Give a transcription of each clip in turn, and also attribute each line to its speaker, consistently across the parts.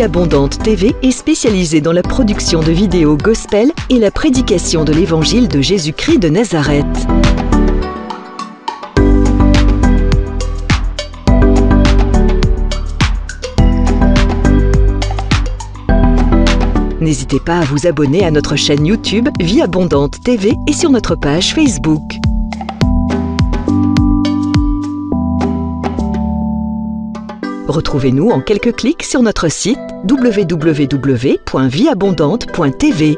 Speaker 1: Vie Abondante TV est spécialisée dans la production de vidéos gospel et la prédication de l'évangile de Jésus-Christ de Nazareth. N'hésitez pas à vous abonner à notre chaîne YouTube Vie Abondante TV et sur notre page Facebook. Retrouvez-nous en quelques clics sur notre site www.vieabondante.tv.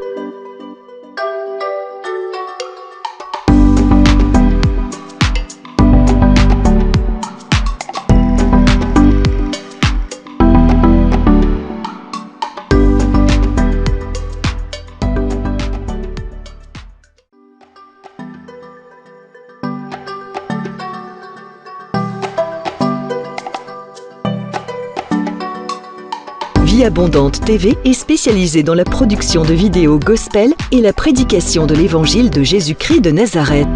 Speaker 1: Vie Abondante TV est spécialisée dans la production de vidéos gospel et la prédication de l'évangile de Jésus-Christ de Nazareth.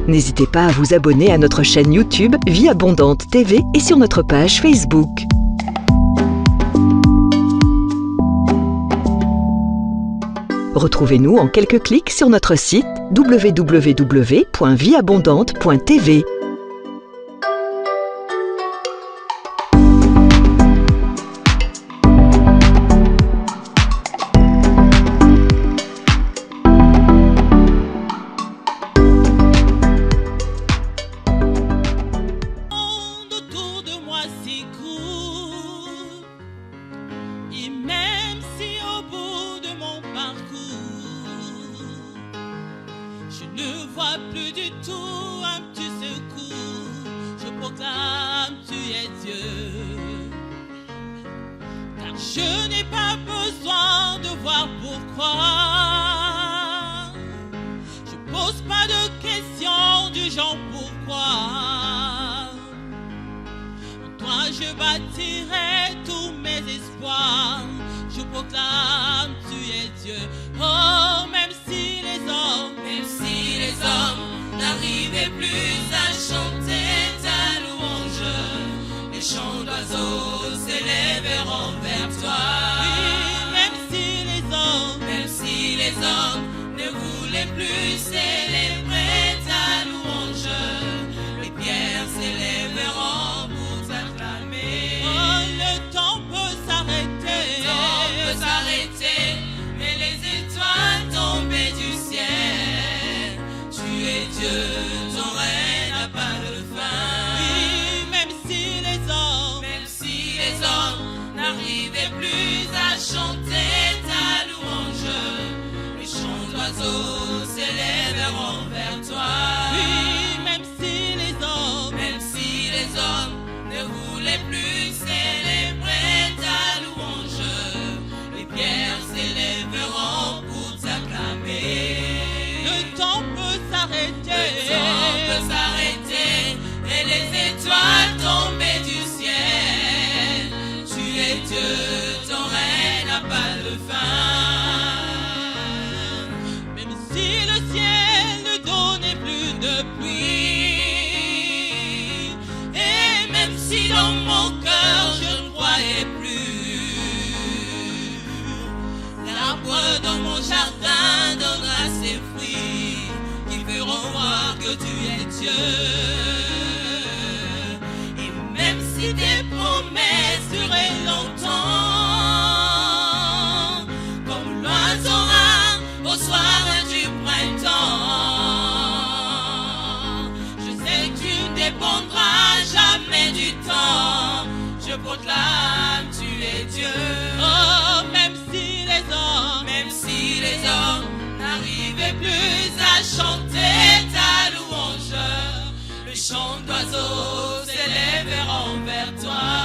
Speaker 1: N'hésitez pas à vous abonner à notre chaîne YouTube Vie Abondante TV et sur notre page Facebook. Retrouvez-nous en quelques clics sur notre site www.vieabondante.tv.
Speaker 2: Autour de moi s'écoule, et même si au bout de mon parcours je ne vois plus du tout un petit secours, je proclame tu es Dieu, car je n'ai pas besoin de voir pourquoi. Je pose pas de questions du genre pourquoi. En toi je bâtirai tous mes espoirs, je proclame tu es Dieu. Oh, même si les hommes n'arrivaient plus à chanter ta louange, les chants d'oiseaux s'élèveront vers toi. Oui, même si les hommes ne voulaient plus célébrer ta louange, les pierres s'élèveront pour t'acclamer. Oh, le temps peut s'arrêter, mais les étoiles tombées du ciel, tu es Dieu, ton règne n'a pas de fin. Oui, même si les hommes n'arrivaient plus à chanter ta louange, les chants d'oiseaux s'élèveront vers toi. Oui, même si les hommes ne voulaient plus célébrer ta louange, les pierres s'élèveront pour t'acclamer. Le temps peut s'arrêter, et les étoiles tombées du ciel, tu es Dieu, ton règne n'a pas de fin. Même si le ciel ne donnait plus de pluie, et même si dans mon cœur je ne croyais plus, l'arbre dans mon jardin donnera ses fruits qui feront voir que tu es Dieu. Et même si tes promesses duraient longtemps, comme l'oiseau au soir du printemps, je sais que tu ne dépendras jamais du temps, je proclame tu es Dieu. Oh, même si les hommes n'arrivaient plus à chanter ta louange, le chant d'oiseaux s'élèveront vers toi.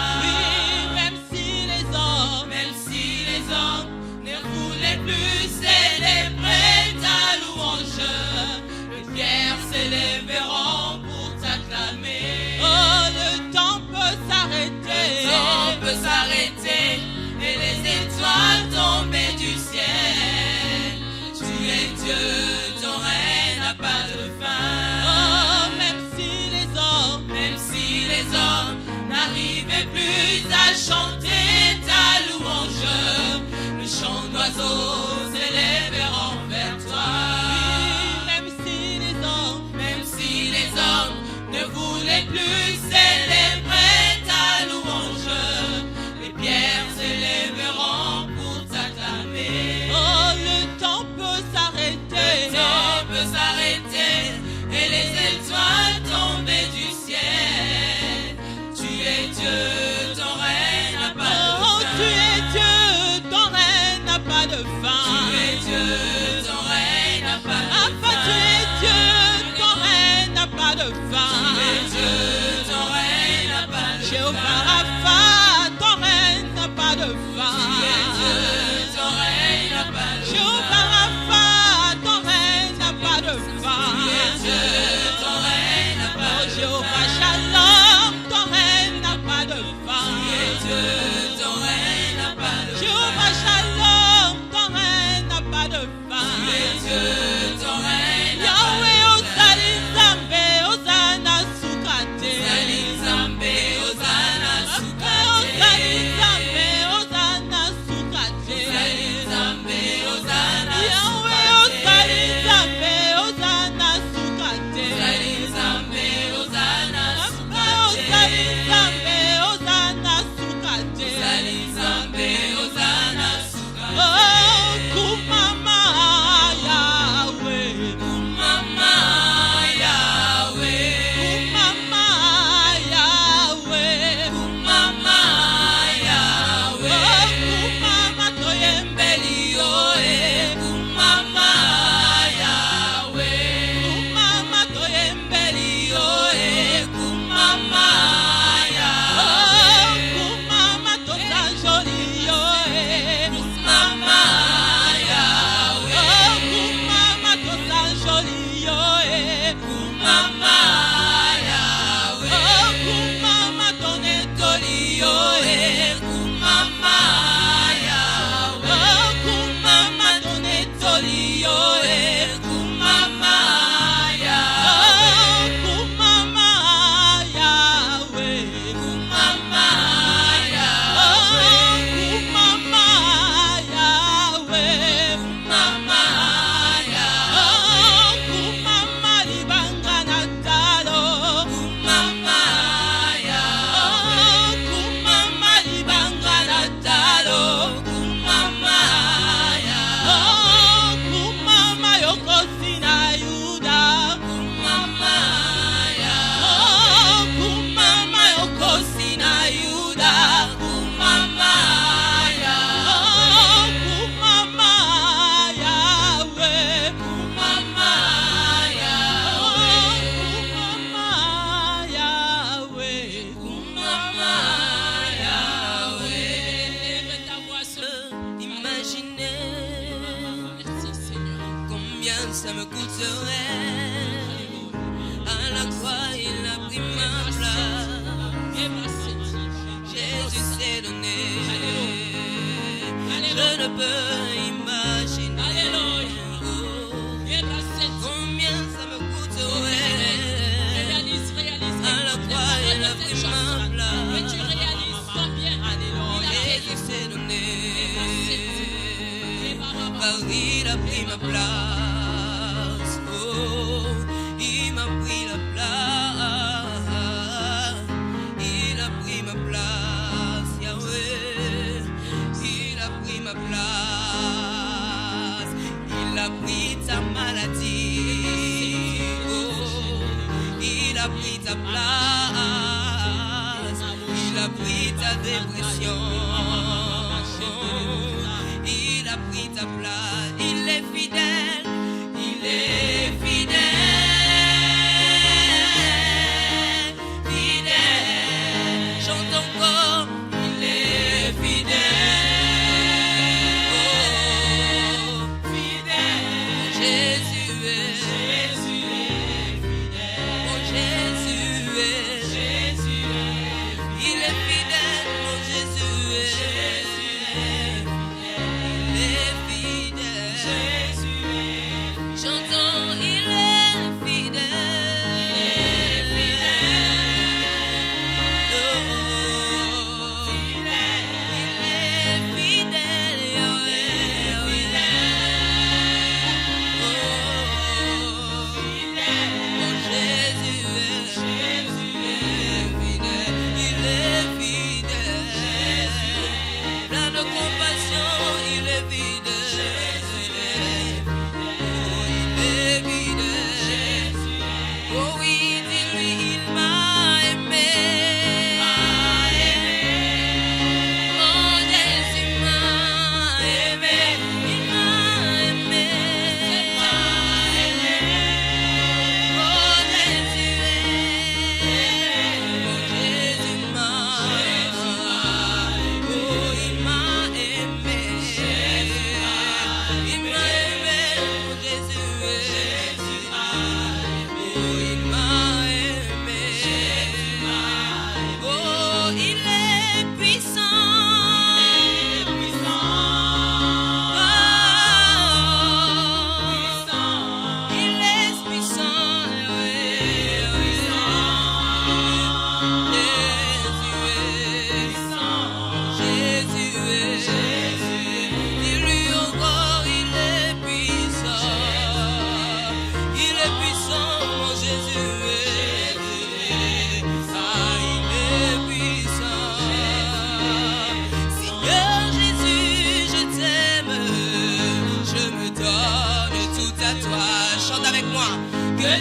Speaker 2: n'arrivais plus à chanter ta louange. Le chant d'oiseaux s'élèveront vers toi. Même si les hommes ne voulaient plus célébrer ta louange, les pierres s'élèveront pour t'acclamer. Oh, le temps peut s'arrêter. Le temps peut s'arrêter et les étoiles tomber du ciel. Tu es Dieu, ton règne n'a pas de fin. Oh, tu es Dieu, ton règne n'a pas de fin. Tu es Dieu, ton règne n'a pas de fin. Tu es Dieu, ton règne n'a pas de fin. Tu es Dieu, ton règne n'a pas de fin. Jéhovah Rapha, ton règne n'a pas de fin. Tu es Dieu, ton règne n'a pas de fin. Jéhovah Rapha, ton règne n'a pas de fin. Tu es Dieu, ton règne n'a pas de fin. Jéhovah Shalom, ton règne n'a pas de fin. Tu es Dieu, ton règne n'a pas de fin. Jéhovah Shalom, ton règne n'a pas de fin. Tu es Dieu, ton règne n'a pas de fin. Yahweh, Osali Nzambe, Osana Sukate. Osali Nzambe, Osana Sukate. Osali Nzambe, Osana Sukate. Osali Nzambe, Osana Sukate. Yahweh, Osali Nzambe, Osana Sukate. Osali Nzambe, Osana Sukate. Osali Nzambe, Osana Sukate. Osali Nzambe, Osana Sukate. Oh, kumama Yahweh, kumama Yahweh, kumama Yahweh, kumama Yahweh. Oh, kumama toyembeli oe, kumama Yahweh, kumama toyembeli oe, kumama Yahweh. Oh, kumama tosanjoli oe, kumama Yahweh. Oh, kumama tosanjoli oe, kumama Yahweh. Oh, kumama tonetoli oe, kumama Yahweh. Oh, kumama tonetoli oe, kumama Yahweh. Oh, kumama Yahweh, kumama Yahweh. Oh, kumama Yahweh, kumama Yahweh. Oh, kumama libanga na talo, kumama Yahweh. Oh, kumama libanga na talo, kumama Yahweh. Oh, kumama yokosi na Yuda, kumama Yahweh. Oh, kumama yokosi na Yuda, kumama Yahweh. Oh, kumama Yahweh, kumama Yahweh. Oh, kumama Yahweh, kumama Yahweh. Lève ta voix seule. Imaginez combien ça me coûterait. À la croix, il a pris ma place. Jésus s'est donné. Je ne peux imaginer combien ça me coûterait. À la croix, il a pris ma place. Jésus s'est donné. Car il a pris ma place. Oh, il m'a pris la place. Il a pris ma place, Yahweh. Il a pris ma place. Il a pris ta maladie. Oh, il a pris ta place. Il a pris ta dépression. Il a pris ta place. Il est fidèle. Il est fidèle. Fidèle. Chante encore. Il est fidèle. Oh, fidèle. Jésus est fidèle. Oh, Jésus est fidèle. Il est fidèle. Oh, Jésus est fidèle. Il est fidèle. Chantons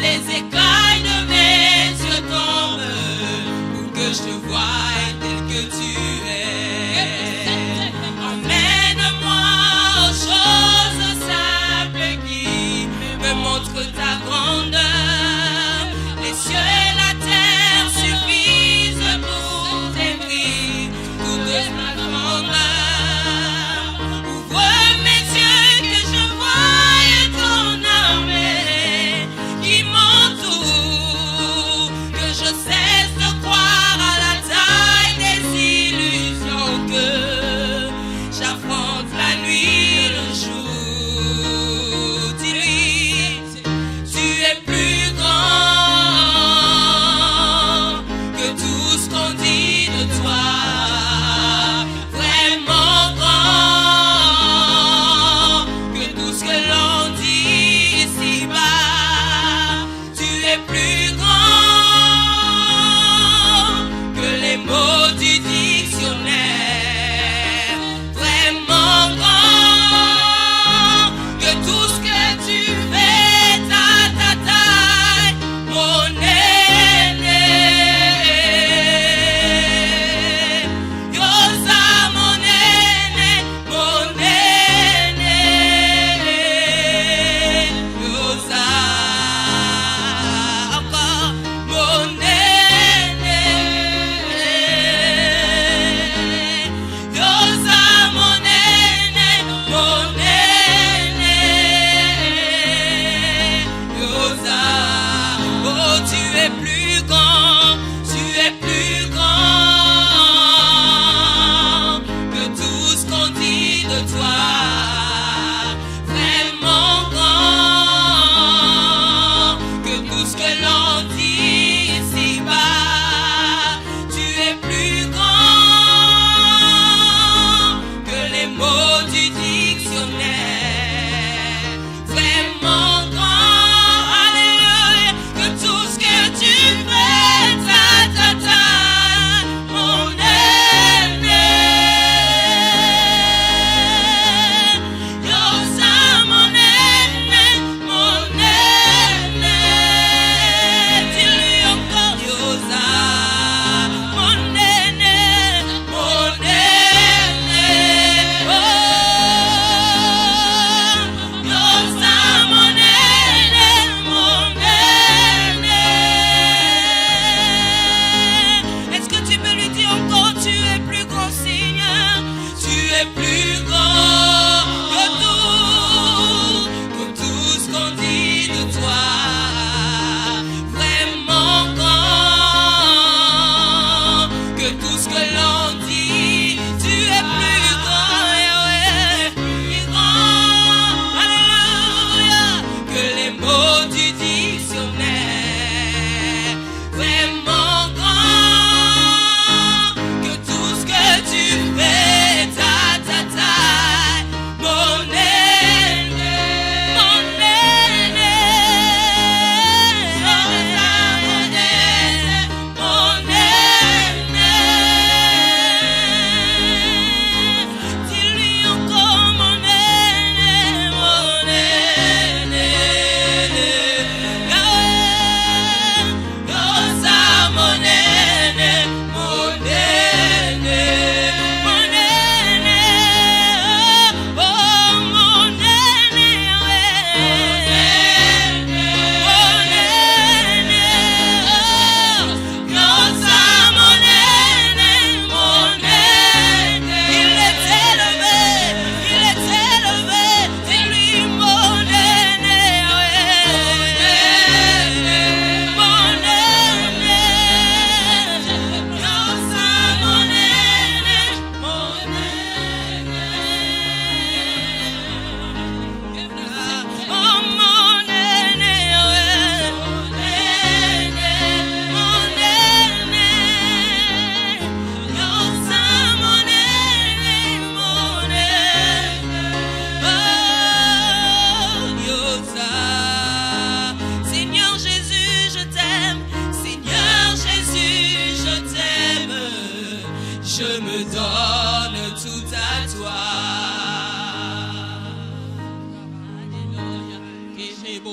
Speaker 2: les écailles de mes yeux tombent, pour que je te voie tel que tu es. Emmène-moi aux choses simples qui me montrent ta grandeur. Les cieux et la terre suffisent pour t'aimer, toute ma grandeur. Ouvre mes yeux que je voie ton armée qui m'entoure, que je cesse de croire à la taille des illusions, que j'affronte la nuit, le jour. Dis-lui, tu es plus grand que tout ce qu'on dit de toi, vraiment grand que tout ce que l'on dit ici-bas. Tu es plus grand que les mots du dictionnaire, vraiment grand que tout ce que tu fais, ta taille, mon aîné. Yosa, mon aîné, mon aîné. Yosa, encore mon aîné. Yosa, mon aîné, mon aîné. Yosa, oh, tu es plus grand, tu es plus grand que tout ce qu'on dit de toi, vraiment grand que tout ce que l'on dit ici-bas. Tu es plus grand que les mots du dictionnaire, vraiment grand, alléluia, que tout ce que tu fais, ta, mon aîné. Yosa, mon aîné, mon aîné. Dis-lui encore, Yosa, mon aîné, mon aîné. Oh, Yosa, mon aîné, mon aîné. Est-ce que tu peux lui dire encore, tu es plus grand, Seigneur, tu es plus grand que tout ce qu'on dit de toi, vraiment grand que tout ce que l'on dit. Tu es plus grand, Yahweh, plus grand, alléluia, que les mots du dictionnaire, vraiment grand que tout ce que tu fais, ta taille, mon aîné, mon aîné. Mon aîné. Dis-lui encore, mon aîné, mon aîné. Yahweh, Yosa, mon aîné, mon aîné, mon aîné. Oh, mon aîné, mon aîné. Yosa, mon aîné, mon aîné. Il est élevé, dis-lui mon aîné, mon aîné. Yosa, mon aîné, mon aîné. Oh, mon aîné, mon aîné, mon aîné. Yosa, mon aîné, mon aîné. Oh, Yosa. Seigneur Jésus, je t'aime. Seigneur Jésus, je t'aime. Je me donne tout à toi. Alléluia.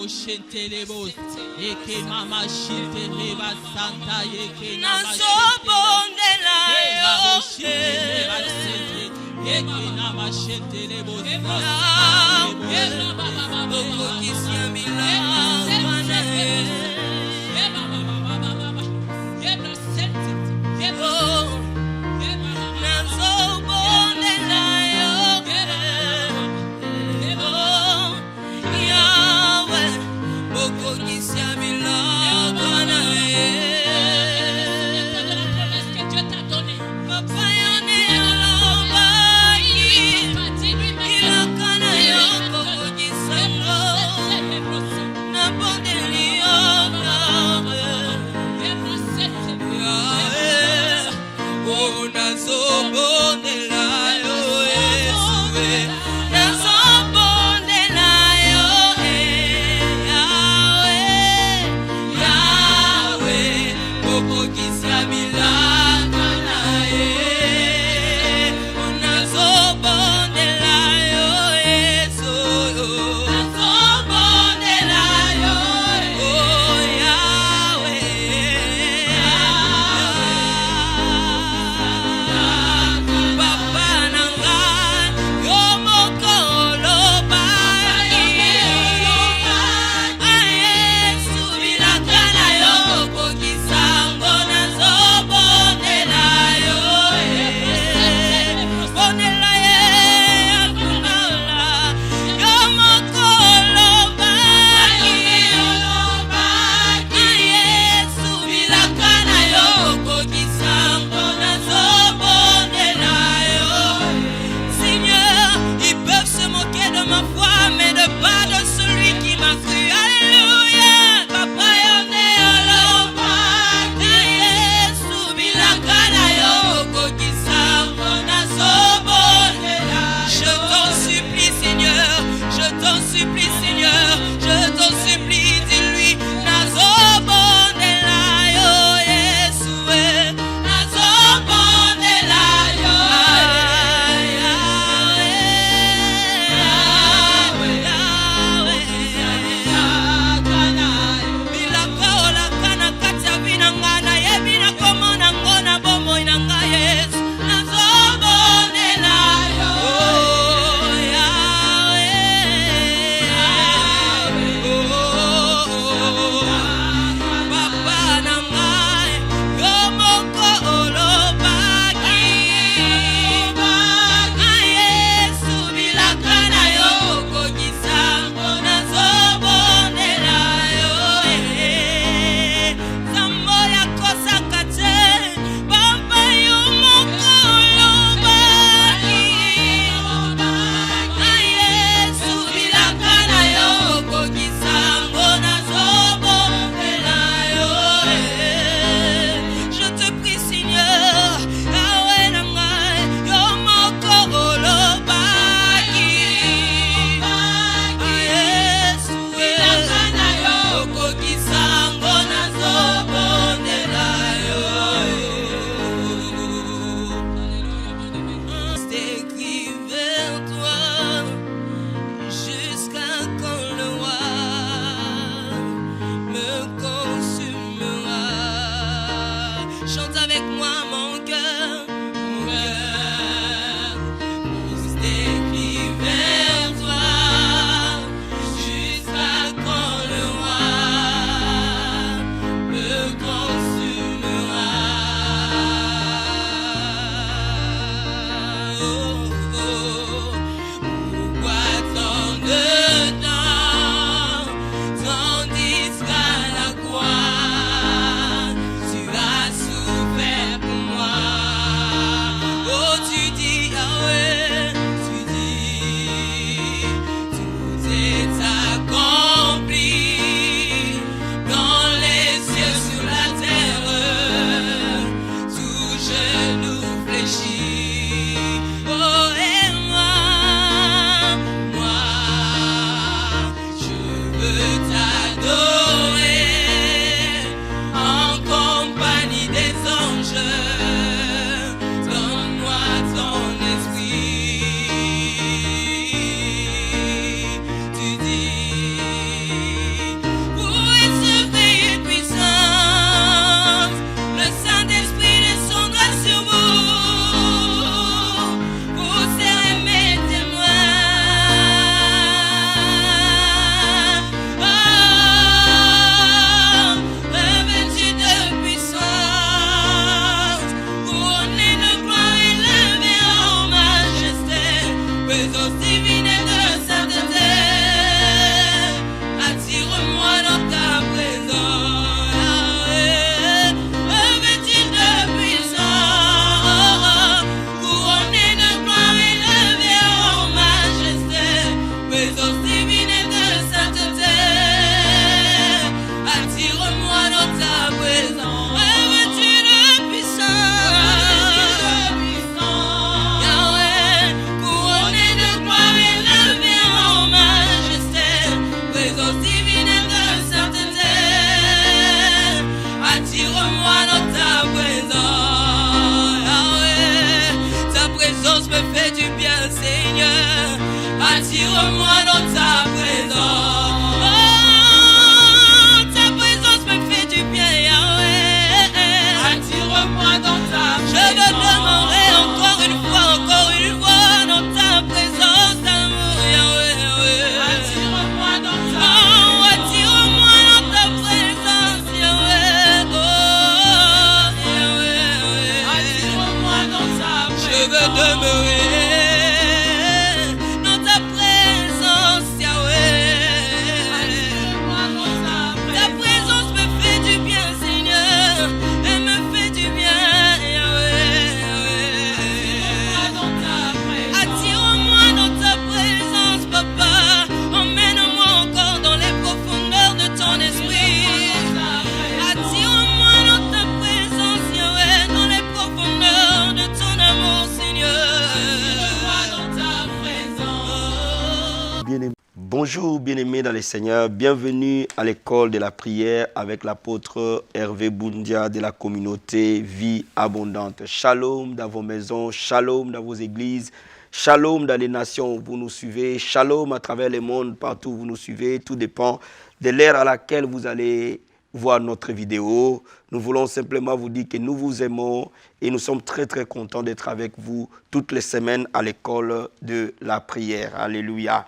Speaker 2: shentelebos. Eke mama shenteleba santa eke nama
Speaker 3: nazobondela yo
Speaker 2: eke nama shentelebos.
Speaker 3: okokisia milagwa na ye nazobondela yo yawe okokisia milagwa na ye papa yone alobai ilakana yo kokokisango nabondeli yo nazobondela yo Yesue nazobondela yo Yawe okokisa milagwa na ye nazobondela yo Yesu nazobondela yo Yawe Attire-moi dans ta présence.
Speaker 2: Oh, ta présence me fait du bien, Yahweh.
Speaker 3: Attire-moi dans ta
Speaker 2: Je veux
Speaker 3: présence.
Speaker 2: demeurer encore une fois dans ta présence d'amour, Yahweh, Yahweh.
Speaker 3: Attire-moi dans ta
Speaker 2: Oh, attire-moi dans ta présence, Yahweh. Oh, Yahweh, Yahweh.
Speaker 3: Attire-moi dans ta présence.
Speaker 2: Je veux demeurer dans ta présence, Yahweh.
Speaker 3: Attire-moi dans ta
Speaker 2: Ta
Speaker 3: présence.
Speaker 2: présence me fait du bien, Seigneur. Elle me fait du bien,
Speaker 3: Attire-moi
Speaker 2: Yahweh.
Speaker 3: dans ta présence.
Speaker 2: Attire-moi dans ta présence, Papa. Emmène-moi encore dans les profondeurs de ton esprit. Attire-moi dans ta présence, Yahweh, dans les profondeurs de ton amour, Seigneur.
Speaker 3: Attire-moi dans ta présence.
Speaker 4: Bien-aimés. Bonjour bien-aimés dans le Seigneur, bienvenue à l'école de la prière avec l'apôtre Hervé Boundia de la communauté Vie Abondante. Shalom dans vos maisons, shalom dans vos églises, shalom dans les nations où vous nous suivez, shalom à travers le monde, partout où vous nous suivez, tout dépend de l'ère à laquelle vous allez voir notre vidéo. Nous voulons simplement vous dire que nous vous aimons et nous sommes très très contents d'être avec vous toutes les semaines à l'école de la prière. Alléluia.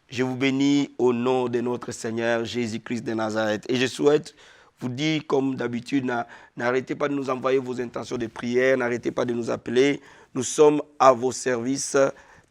Speaker 4: Je vous bénis au nom de notre Seigneur Jésus-Christ de Nazareth. Et je souhaite vous dire, comme d'habitude, n'arrêtez pas de nous envoyer vos intentions de prière, n'arrêtez pas de nous appeler. Nous sommes à vos services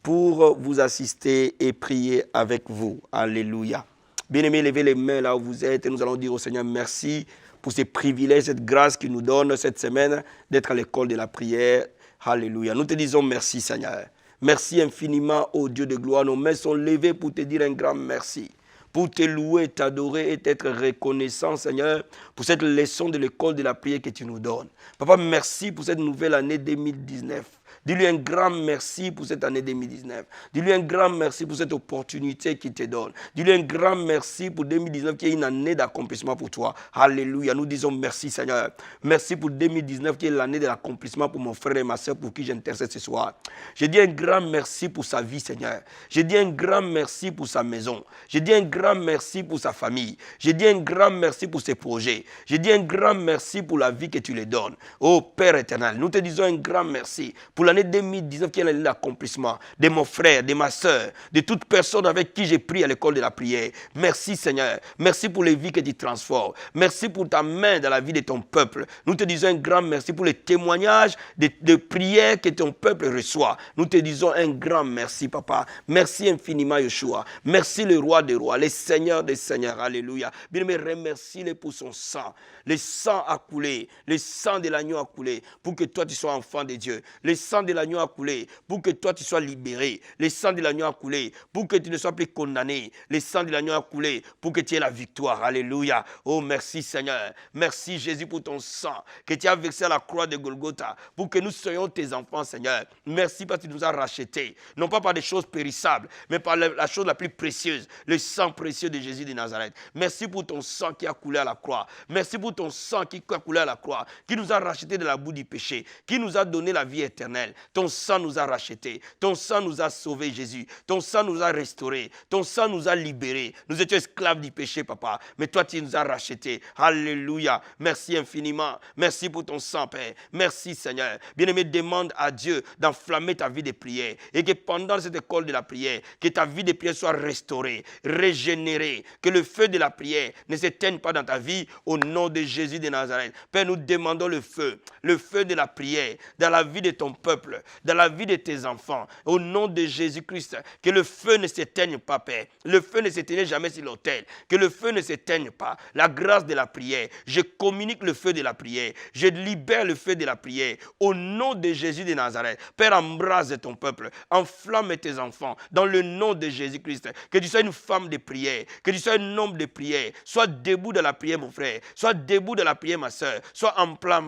Speaker 4: pour vous assister et prier avec vous. Alléluia. Bien-aimés, levez les mains là où vous êtes et nous allons dire au Seigneur merci pour ces privilèges, cette grâce qu'il nous donne cette semaine d'être à l'école de la prière. Alléluia. Nous te disons merci, Seigneur. Merci infiniment, ô Dieu de gloire. Nos mains sont levées pour te dire un grand merci, pour te louer, t'adorer et t'être reconnaissant, Seigneur, pour cette leçon de l'école de la prière que tu nous donnes. Papa, merci pour cette nouvelle année 2019. Dis-lui un grand merci pour cette année 2019. Dis-lui un grand merci pour cette opportunité qu'il te donne. Dis-lui un grand merci pour 2019 qui est une année d'accomplissement pour toi. Alléluia. Nous disons merci, Seigneur. Merci pour 2019 qui est l'année de l'accomplissement pour mon frère et ma soeur pour qui j'intercède ce soir. Je dis un grand merci pour sa vie, Seigneur. Je dis un grand merci pour sa maison. Je dis un grand merci pour sa famille. Je dis un grand merci pour ses projets. Je dis un grand merci pour la vie que tu lui donnes. Oh Père éternel, nous te disons un grand merci pour l'année 2019 qui est l'année d'accomplissement de mon frère, de ma soeur, de toute personne avec qui j'ai pris à l'école de la prière. Merci Seigneur. Merci pour les vies que tu transformes. Merci pour ta main dans la vie de ton peuple. Nous te disons un grand merci pour les témoignages de prières que ton peuple reçoit. Nous te disons un grand merci, Papa. Merci infiniment, Yeshua. Merci le roi des rois, le Seigneur des seigneurs. Alléluia. Bien-aimé, remercie-le pour son sang. Le sang a coulé. Le sang de l'agneau a coulé pour que toi tu sois enfant de Dieu. Le sang de l'agneau a coulé pour que toi tu sois libéré. Le sang de l'agneau a coulé pour que tu ne sois plus condamné. Le sang de l'agneau a coulé pour que tu aies la victoire. Alléluia. Oh, merci Seigneur. Merci Jésus pour ton sang que tu as versé à la croix de Golgotha pour que nous soyons tes enfants, Seigneur. Merci parce que tu nous as rachetés. Non pas par des choses périssables, mais par la chose la plus précieuse, le sang précieux de Jésus de Nazareth. Merci pour ton sang qui a coulé à la croix. Merci pour ton sang qui a coulé à la croix, qui nous a rachetés de la boue du péché, qui nous a donné la vie éternelle. Ton sang nous a rachetés. Ton sang nous a sauvés, Jésus. Ton sang nous a restaurés. Ton sang nous a libérés. Nous étions esclaves du péché, Papa. Mais toi, tu nous as rachetés. Alléluia. Merci infiniment. Merci pour ton sang, Père. Merci, Seigneur. Bien-aimé, demande à Dieu d'enflammer ta vie de prière. Et que pendant cette école de la prière, que ta vie de prière soit restaurée, régénérée. Que le feu de la prière ne s'éteigne pas dans ta vie au nom de Jésus de Nazareth. Père, nous demandons le feu de la prière dans la vie de ton peuple, dans la vie de tes enfants, au nom de Jésus-Christ. Que le feu ne s'éteigne pas, Père. Le feu ne s'éteigne jamais sur l'autel. Que le feu ne s'éteigne pas. La grâce de la prière. Je communique le feu de la prière. Je libère le feu de la prière au nom de Jésus de Nazareth. Père, embrase ton peuple. Enflamme tes enfants dans le nom de Jésus-Christ. Que tu sois une femme de prière. Que tu sois un homme de prière. Sois debout dans la prière, mon frère. Sois debout dans la prière, ma soeur. Sois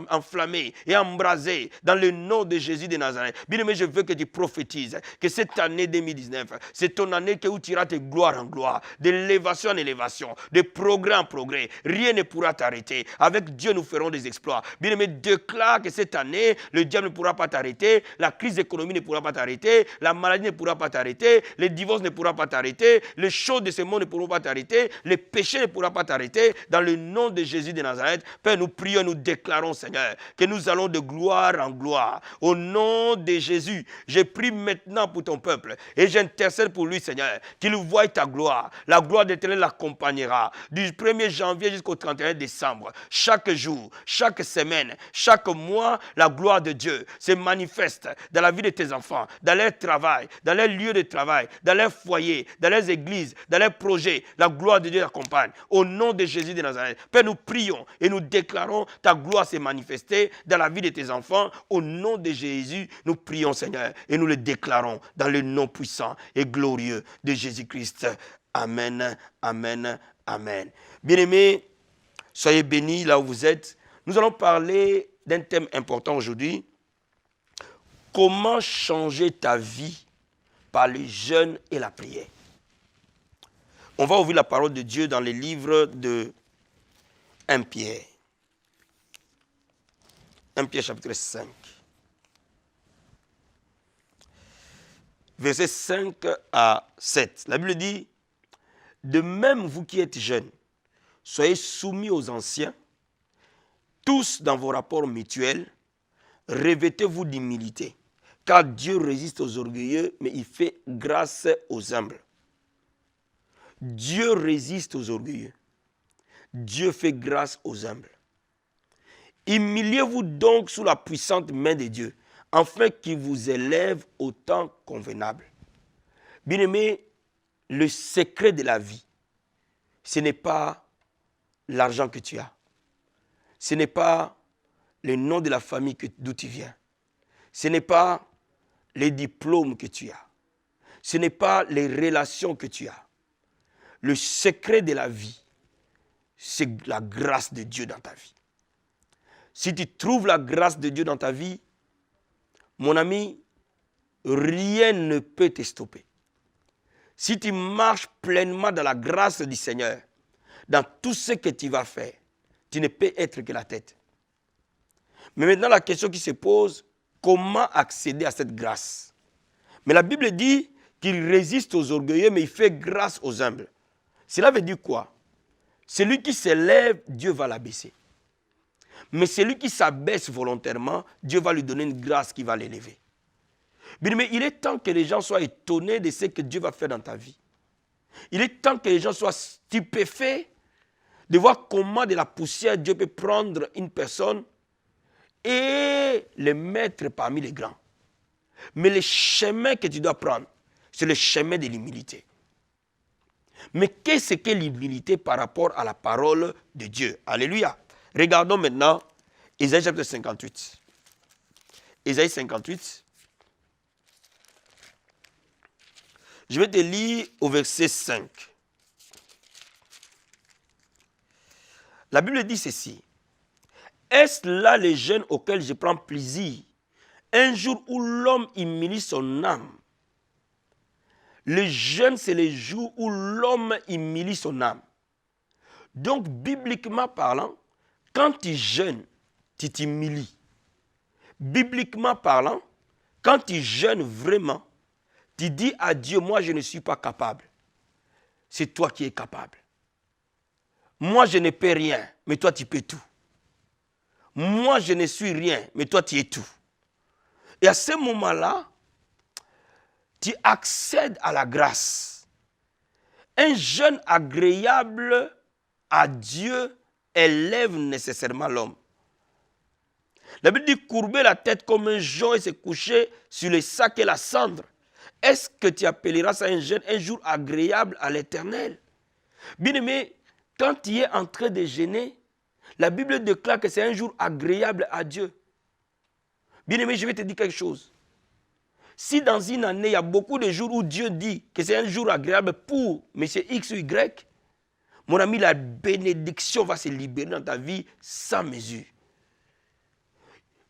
Speaker 4: enflammé et embrasé dans le nom de Jésus de Nazareth. Nazareth. Bien-aimé, je veux que tu prophétises que cette année 2019, c'est ton année où tu iras de gloire en gloire, d'élévation en élévation, de progrès en progrès. Rien ne pourra t'arrêter. Avec Dieu, nous ferons des exploits. Bien-aimé, déclare que cette année, le diable ne pourra pas t'arrêter, la crise économique ne pourra pas t'arrêter, la maladie ne pourra pas t'arrêter, les divorces ne pourront pas t'arrêter, les choses de ce monde ne pourront pas t'arrêter, les péchés ne pourront pas t'arrêter. Dans le nom de Jésus de Nazareth, Père, nous prions, nous déclarons, Seigneur, que nous allons de gloire en gloire. Au nom de Jésus, je prie maintenant pour ton peuple et j'intercède pour lui, Seigneur, qu'il voie ta gloire. La gloire de l'Éternel l'accompagnera du 1er janvier jusqu'au 31 décembre. Chaque jour, chaque semaine, chaque mois, la gloire de Dieu se manifeste dans la vie de tes enfants, dans leur travail, dans leur lieu de travail, dans leur foyer, dans leurs églises, dans leurs projets. La gloire de Dieu l'accompagne. Au nom de Jésus de Nazareth, Père, nous prions et nous déclarons ta gloire s'est manifestée dans la vie de tes enfants. Au nom de Jésus, nous prions, Seigneur, et nous le déclarons dans le nom puissant et glorieux de Jésus-Christ. Amen, amen, amen. Bien-aimés, soyez bénis là où vous êtes. Nous allons parler d'un thème important aujourd'hui. Comment changer ta vie par le jeûne et la prière? On va ouvrir la parole de Dieu dans les livres de 1 Pierre. 1 Pierre chapitre 5. Versets 5 à 7. La Bible dit, « De même vous qui êtes jeunes, soyez soumis aux anciens, tous dans vos rapports mutuels, revêtez-vous d'humilité, car Dieu résiste aux orgueilleux, mais il fait grâce aux humbles. » Dieu résiste aux orgueilleux. Dieu fait grâce aux humbles. Humiliez-vous donc sous la puissante main de Dieu, afin qu'il vous élève au temps convenable. Bien-aimé, le secret de la vie, ce n'est pas l'argent que tu as. Ce n'est pas le nom de la famille d'où tu viens. Ce n'est pas les diplômes que tu as. Ce n'est pas les relations que tu as. Le secret de la vie, c'est la grâce de Dieu dans ta vie. Si tu trouves la grâce de Dieu dans ta vie, mon ami, rien ne peut te stopper. Si tu marches pleinement dans la grâce du Seigneur, dans tout ce que tu vas faire, tu ne peux être que la tête. Mais maintenant, la question qui se pose, comment accéder à cette grâce? Mais la Bible dit qu'il résiste aux orgueilleux, mais il fait grâce aux humbles. Cela veut dire quoi? Celui qui s'élève, Dieu va l'abaisser. Mais celui qui s'abaisse volontairement, Dieu va lui donner une grâce qui va l'élever. Mais il est temps que les gens soient étonnés de ce que Dieu va faire dans ta vie. Il est temps que les gens soient stupéfaits de voir comment de la poussière Dieu peut prendre une personne et le mettre parmi les grands. Mais le chemin que tu dois prendre, c'est le chemin de l'humilité. Mais qu'est-ce que l'humilité par rapport à la parole de Dieu? Alléluia. Regardons maintenant Ésaïe chapitre 58. Ésaïe 58. Je vais te lire au verset 5. La Bible dit ceci. Est-ce là les jeûnes auxquels je prends plaisir, un jour où l'homme humilie son âme? Le jeûne, c'est le jour où l'homme humilie son âme. Donc, bibliquement parlant, quand tu jeûnes, tu t'humilies. Bibliquement parlant, quand tu jeûnes vraiment, tu dis à Dieu, moi je ne suis pas capable. C'est toi qui es capable. Moi je ne peux rien, mais toi tu peux tout. Moi je ne suis rien, mais toi tu es tout. Et à ce moment-là, tu accèdes à la grâce. Un jeûne agréable à Dieu élève nécessairement l'homme. La Bible dit courber la tête comme un jonc et se coucher sur les sacs et la cendre. Est-ce que tu appelleras ça un jeûne, un jour agréable à l'Éternel? Bien-aimé, quand tu es en train de jeûner, la Bible déclare que c'est un jour agréable à Dieu. Bien-aimé, je vais te dire quelque chose. Si dans une année, il y a beaucoup de jours où Dieu dit que c'est un jour agréable pour M. X ou Y, mon ami, la bénédiction va se libérer dans ta vie sans mesure.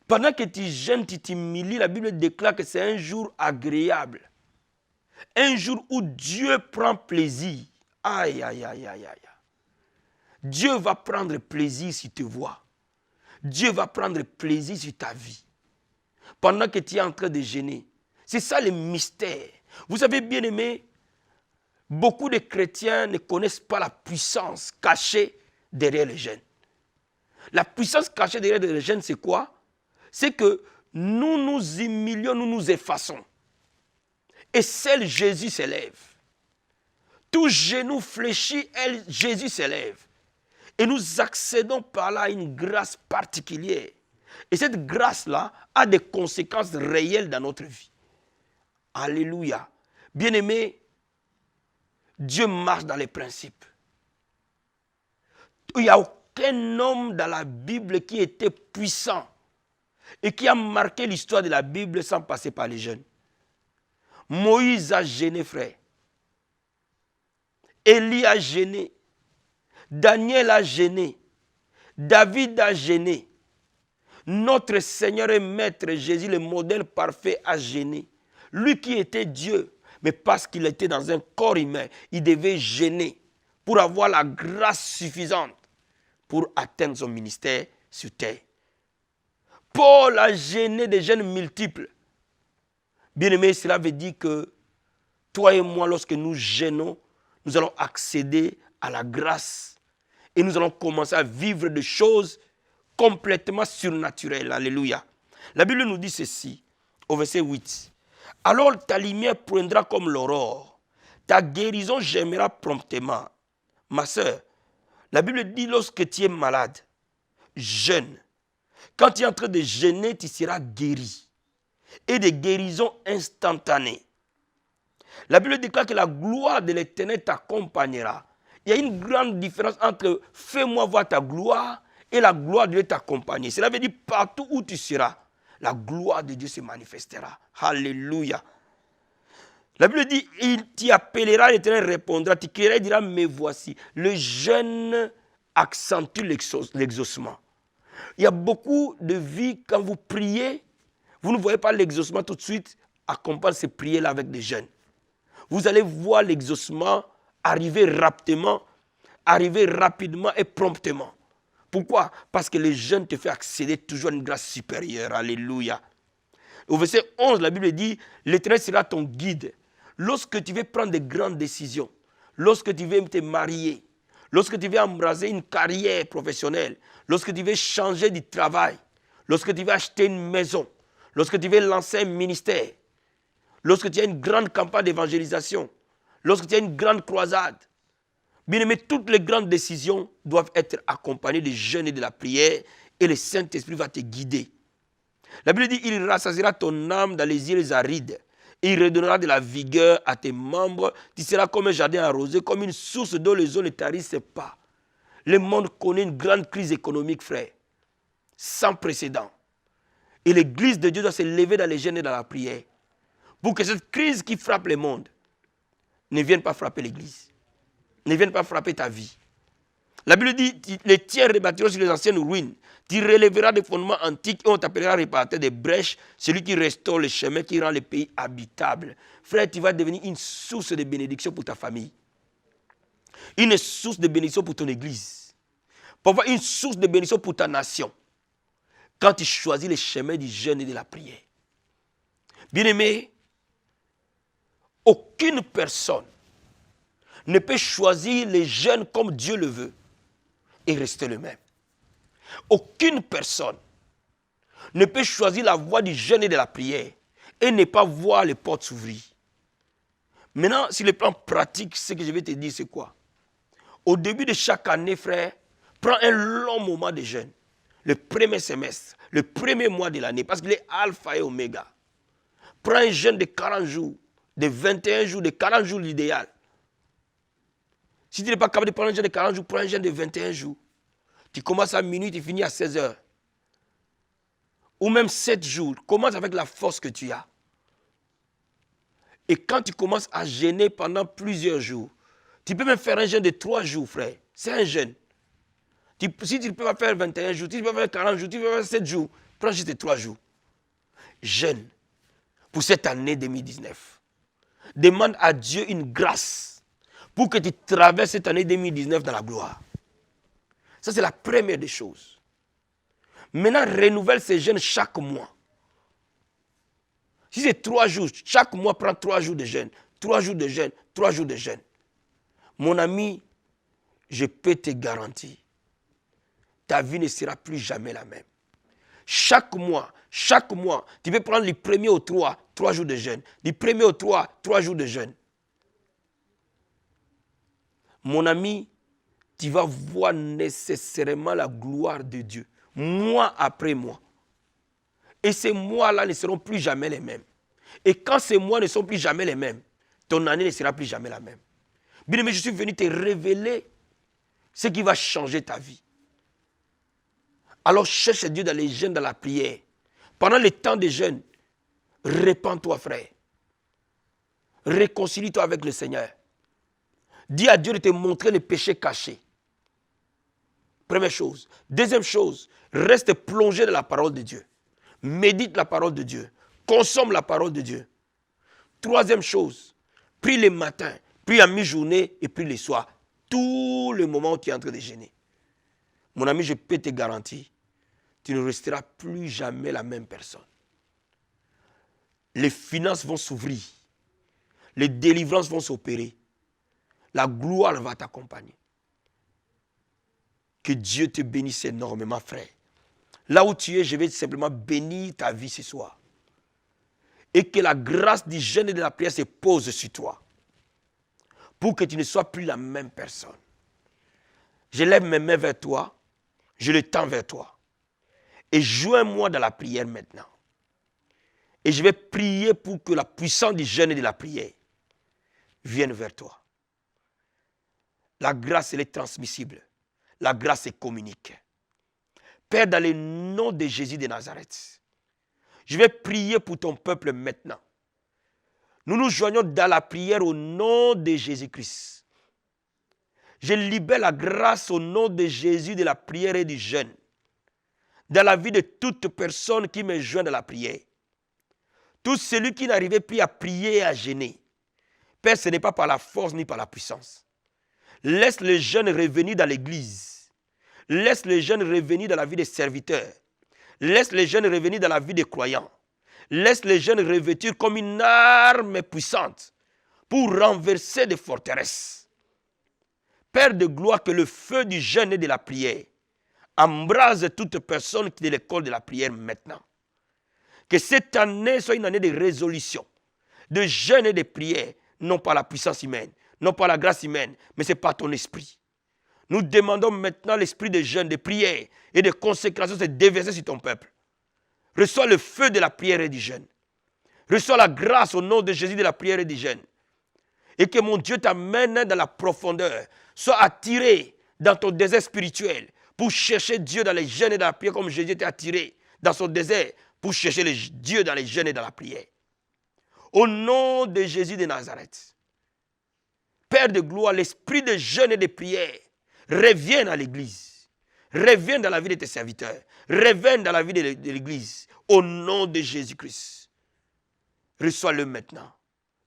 Speaker 4: Pendant que tu jeûnes, tu t'humilies, la Bible déclare que c'est un jour agréable. Un jour où Dieu prend plaisir. Aïe, aïe, aïe, aïe, aïe. Dieu va prendre plaisir sur tes voix. Dieu va prendre plaisir sur ta vie. Pendant que tu es en train de jeûner. C'est ça le mystère. Vous savez, bien aimé, beaucoup de chrétiens ne connaissent pas la puissance cachée derrière le jeûne. La puissance cachée derrière le jeûne, c'est quoi? C'est que nous nous humilions, nous nous effaçons. Et seul Jésus s'élève. Tout genou fléchit, Jésus s'élève. Et nous accédons par là à une grâce particulière. Et cette grâce-là a des conséquences réelles dans notre vie. Alléluia. Bien-aimé, Dieu marche dans les principes. Il n'y a aucun homme dans la Bible qui était puissant et qui a marqué l'histoire de la Bible sans passer par les jeûnes. Moïse a jeûné, frère. Élie a jeûné. Daniel a jeûné. David a jeûné. Notre Seigneur et Maître Jésus, le modèle parfait, a jeûné. Lui qui était Dieu, mais parce qu'il était dans un corps humain, il devait jeûner pour avoir la grâce suffisante pour atteindre son ministère sur terre. Paul a jeûné des jeûnes multiples. Bien-aimé, cela veut dire que toi et moi, lorsque nous jeûnons, nous allons accéder à la grâce et nous allons commencer à vivre des choses complètement surnaturelles. Alléluia. La Bible nous dit ceci, au verset 8. Alors ta lumière poindra comme l'aurore, ta guérison germera promptement. Ma soeur, la Bible dit lorsque tu es malade, jeûne. Quand tu es en train de jeûner, tu seras guéri. Et des guérisons instantanées. La Bible déclare que la gloire de l'Éternel t'accompagnera. Il y a une grande différence entre « fais-moi voir ta gloire » et la gloire de Dieu t'accompagner. Cela veut dire partout où tu seras, la gloire de Dieu se manifestera. Alléluia. La Bible dit « il t'y appellera, l'Éternel répondra, tu crieras et diras, me voici ». Le jeûne accentue l'exaucement. Il y a beaucoup de vies, quand vous priez, vous ne voyez pas l'exaucement tout de suite, accompagne ces prières-là avec des jeûnes. Vous allez voir l'exaucement arriver rapidement et promptement. Pourquoi? Parce que le jeûne te fait accéder toujours à une grâce supérieure. Alléluia. Au verset 11, la Bible dit, l'Éternel sera ton guide. Lorsque tu veux prendre de grandes décisions, lorsque tu veux te marier, lorsque tu veux embrasser une carrière professionnelle, lorsque tu veux changer de travail, lorsque tu veux acheter une maison, lorsque tu veux lancer un ministère, lorsque tu as une grande campagne d'évangélisation, lorsque tu as une grande croisade, bien aimé, toutes les grandes décisions doivent être accompagnées du jeûne et de la prière et le Saint-Esprit va te guider. La Bible dit, il rassasiera ton âme dans les îles arides et il redonnera de la vigueur à tes membres. Tu seras comme un jardin arrosé, comme une source dont les eaux ne tarissent pas. Le monde connaît une grande crise économique, frère, sans précédent. Et l'Église de Dieu doit se lever dans les jeûnes et dans la prière pour que cette crise qui frappe le monde ne vienne pas frapper l'Église, ne vienne pas frapper ta vie. La Bible dit, les tiers rebâtiront sur les anciennes ruines, tu relèveras des fondements antiques et on t'appellera réparateur des brèches, celui qui restaure les chemins, qui rend le pays habitable. Frère, tu vas devenir une source de bénédiction pour ta famille, une source de bénédiction pour ton Église, parfois une source de bénédiction pour ta nation, quand tu choisis les chemins du jeûne et de la prière. Bien-aimé, aucune personne ne peut choisir les jeûnes comme Dieu le veut et rester le même. Aucune personne ne peut choisir la voie du jeûne et de la prière et ne pas voir les portes s'ouvrir. Maintenant, sur le plan pratique, ce que je vais te dire, c'est quoi? Au début de chaque année, frère, prends un long moment de jeûne. Le premier semestre, le premier mois de l'année, parce qu'il est alpha et oméga. Prends un jeûne de 40 jours, de 21 jours, de 40 jours l'idéal. Si tu n'es pas capable de prendre un jeûne de 40 jours, prends un jeûne de 21 jours. Tu commences à minuit, tu finis à 16 heures. Ou même 7 jours. Commence avec la force que tu as. Et quand tu commences à jeûner pendant plusieurs jours, tu peux même faire un jeûne de 3 jours, frère. C'est un jeûne. Si tu ne peux pas faire 21 jours, si tu ne peux pas faire 40 jours, tu peux faire 7 jours. Prends juste 3 jours. Jeûne pour cette année 2019. Demande à Dieu une grâce pour que tu traverses cette année 2019 dans la gloire. Ça, c'est la première des choses. Maintenant, renouvelle ces jeûnes chaque mois. Si c'est 3 jours, chaque mois, prends 3 jours de jeûne. 3 jours de jeûne, 3 jours de jeûne. Mon ami, je peux te garantir, ta vie ne sera plus jamais la même. Chaque mois, tu peux prendre les premiers au 3 jours de jeûne. Les premiers au 3 jours de jeûne. Mon ami, tu vas voir nécessairement la gloire de Dieu, mois après mois. Et ces mois-là ne seront plus jamais les mêmes. Et quand ces mois ne sont plus jamais les mêmes, ton année ne sera plus jamais la même. Bien-aimé, je suis venu te révéler ce qui va changer ta vie. Alors cherche Dieu dans les jeûnes, dans la prière. Pendant les temps de jeûne, répands-toi, frère. Réconcilie-toi avec le Seigneur. Dis à Dieu de te montrer les péchés cachés. Première chose. Deuxième chose, reste plongé dans la parole de Dieu. Médite la parole de Dieu. Consomme la parole de Dieu. Troisième chose, prie le matin, prie à mi-journée et prie le soir. Tout le moment où tu es en train de jeûner. Mon ami, je peux te garantir, tu ne resteras plus jamais la même personne. Les finances vont s'ouvrir. Les délivrances vont s'opérer. La gloire va t'accompagner. Que Dieu te bénisse énormément, frère. Là où tu es, je vais simplement bénir ta vie ce soir. Et que la grâce du jeûne et de la prière se pose sur toi. Pour que tu ne sois plus la même personne. Je lève mes mains vers toi. Je les tends vers toi. Et joins-moi dans la prière maintenant. Et je vais prier pour que la puissance du jeûne et de la prière vienne vers toi. La grâce, elle est transmissible. La grâce est communique. Père, dans le nom de Jésus de Nazareth, je vais prier pour ton peuple maintenant. Nous nous joignons dans la prière au nom de Jésus-Christ. Je libère la grâce au nom de Jésus de la prière et du jeûne. Dans la vie de toute personne qui me joint dans la prière. Tout celui qui n'arrivait plus à prier et à jeûner. Père, ce n'est pas par la force ni par la puissance. Laisse les jeunes revenir dans l'église. Laisse les jeunes revenir dans la vie des serviteurs. Laisse les jeunes revenir dans la vie des croyants. Laisse les jeunes revêtir comme une arme puissante pour renverser des forteresses. Père de gloire, que le feu du jeûne et de la prière embrase toute personne qui est de l'école de la prière maintenant. Que cette année soit une année de résolution, de jeûne et de prière, non pas la puissance humaine, non pas la grâce humaine, mais c'est par ton esprit. Nous demandons maintenant l'esprit de jeûne, de prière et de consécration se déverser sur ton peuple. Reçois le feu de la prière et du jeûne. Reçois la grâce au nom de Jésus de la prière et du jeûne. Et que mon Dieu t'amène dans la profondeur. Sois attiré dans ton désert spirituel pour chercher Dieu dans les jeûnes et dans la prière comme Jésus était attiré dans son désert pour chercher Dieu dans les jeûnes et dans la prière. Au nom de Jésus de Nazareth. Père de gloire, l'esprit de jeûne et de prière revienne à l'église. Revienne dans la vie de tes serviteurs. Revienne dans la vie de l'église. Au nom de Jésus-Christ. Reçois-le maintenant.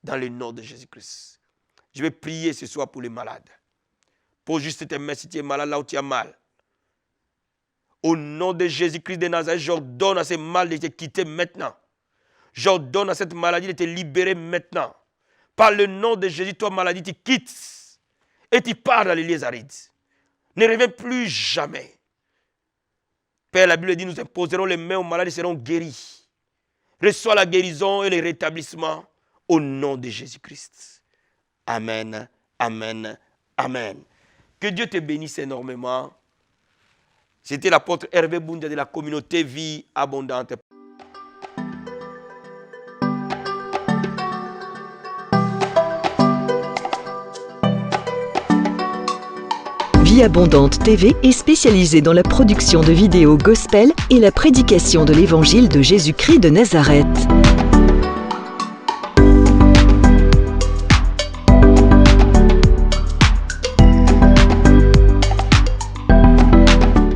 Speaker 4: Dans le nom de Jésus-Christ. Je vais prier ce soir pour les malades. Pose juste tes mains si tu es malade là où tu as mal. Au nom de Jésus-Christ de Nazareth, j'ordonne à ces mal de te quitter maintenant. J'ordonne à cette maladie de te libérer maintenant. Par le nom de Jésus, toi maladie, tu quittes. Et tu pars dans les lieux arides. Ne reviens plus jamais. Père, la Bible dit, nous imposerons les mains aux malades et seront guéris. Reçois la guérison et le rétablissement au nom de Jésus-Christ. Amen, amen, amen. Que Dieu te bénisse énormément. C'était l'apôtre Hervé Boundia de la communauté Vie Abondante.
Speaker 1: Vie Abondante TV est spécialisée dans la production de vidéos gospel et la prédication de l'évangile de Jésus-Christ de Nazareth.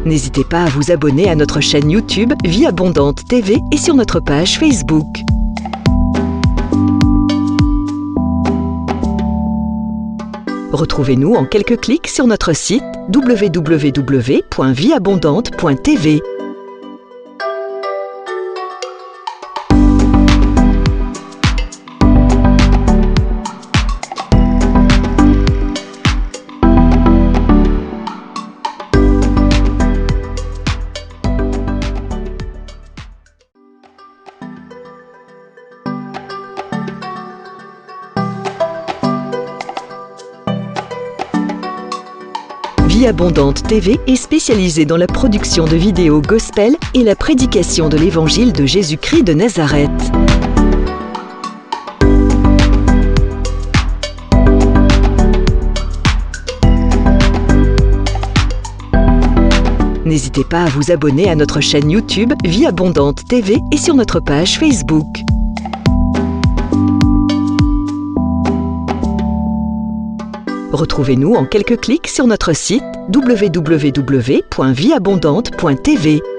Speaker 1: N'hésitez pas à vous abonner à notre chaîne YouTube Vie Abondante TV et sur notre page Facebook. Retrouvez-nous en quelques clics sur notre site www.vieabondante.tv. Vie Abondante TV est spécialisée dans la production de vidéos gospel et la prédication de l'évangile de Jésus-Christ de Nazareth. N'hésitez pas à vous abonner à notre chaîne YouTube Vie Abondante TV et sur notre page Facebook. Retrouvez-nous en quelques clics sur notre site www.vieabondante.tv.